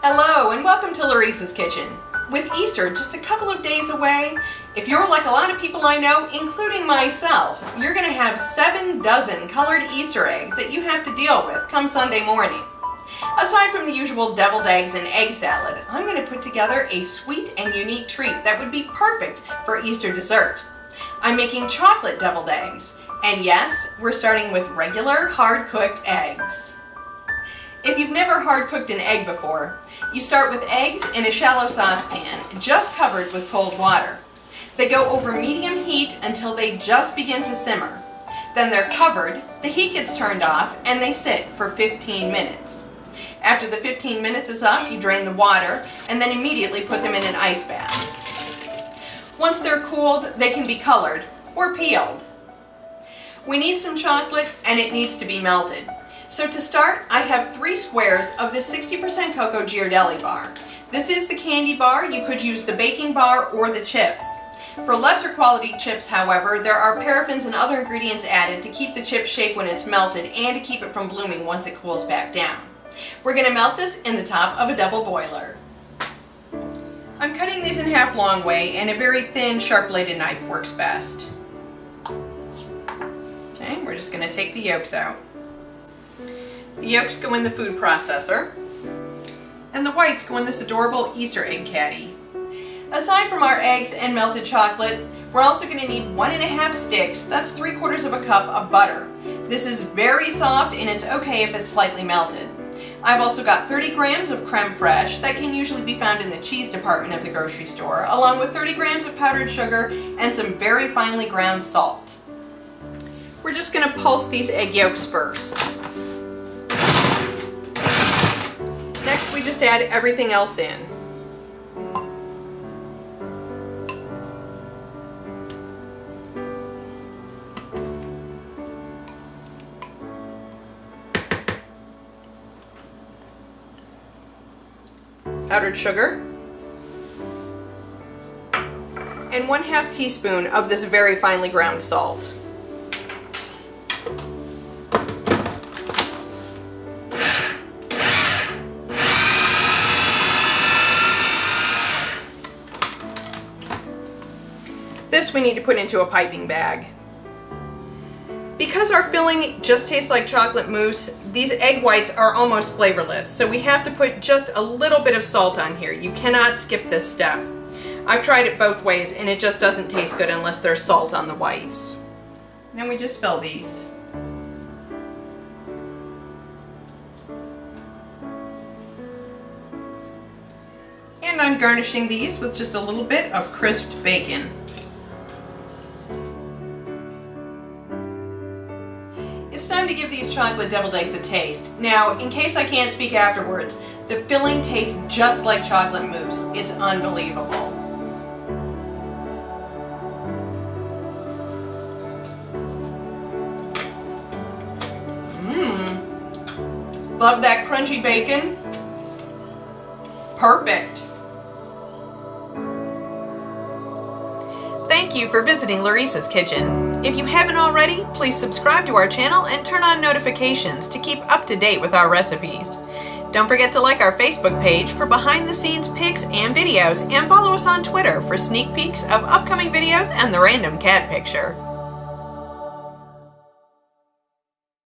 Hello and welcome to Laurice's Kitchen. With Easter just a couple of days away, if you're like a lot of people I know, including myself, you're going to have 7 dozen colored Easter eggs that you have to deal with come Sunday morning. Aside from the usual deviled eggs and egg salad, I'm going to put together a sweet and unique treat that would be perfect for Easter dessert. I'm making chocolate deviled eggs, and yes, we're starting with regular hard-cooked eggs. If you've never hard-cooked an egg before, you start with eggs in a shallow saucepan, just covered with cold water. They go over medium heat until they just begin to simmer. Then they're covered, the heat gets turned off, and they sit for 15 minutes. After the 15 minutes is up, you drain the water, and then immediately put them in an ice bath. Once they're cooled, they can be colored, or peeled. We need some chocolate, and it needs to be melted. So to start, I have 3 squares of the 60% cocoa Ghirardelli bar. This is the candy bar. You could use the baking bar or the chips. For lesser quality chips, however, there are paraffins and other ingredients added to keep the chip shape when it's melted and to keep it from blooming once it cools back down. We're going to melt this in the top of a double boiler. I'm cutting these in half long way, and a very thin, sharp-bladed knife works best. Okay, we're just going to take the yolks out. The yolks go in the food processor, and the whites go in this adorable Easter egg caddy. Aside from our eggs and melted chocolate, we're also going to need 1½ sticks, that's 3/4 of a cup of butter. This is very soft and it's okay if it's slightly melted. I've also got 30 grams of crème fraîche that can usually be found in the cheese department of the grocery store, along with 30 grams of powdered sugar and some very finely ground salt. We're just going to pulse these egg yolks first. Next, we just add everything else in. Powdered sugar, and 1/2 teaspoon of this very finely ground salt. This we need to put into a piping bag. Because our filling just tastes like chocolate mousse, these egg whites are almost flavorless, so we have to put just a little bit of salt on here. You cannot skip this step. I've tried it both ways and it just doesn't taste good unless there's salt on the whites. Then we just fill these. And I'm garnishing these with just a little bit of crisped bacon. It's time to give these chocolate deviled eggs a taste. Now, in case I can't speak afterwards, the filling tastes just like chocolate mousse. It's unbelievable. Love that crunchy bacon. Perfect. Thank you for visiting Laurice's Kitchen. If you haven't already, please subscribe to our channel and turn on notifications to keep up to date with our recipes. Don't forget to like our Facebook page for behind-the-scenes pics and videos, and follow us on Twitter for sneak peeks of upcoming videos and the random cat picture.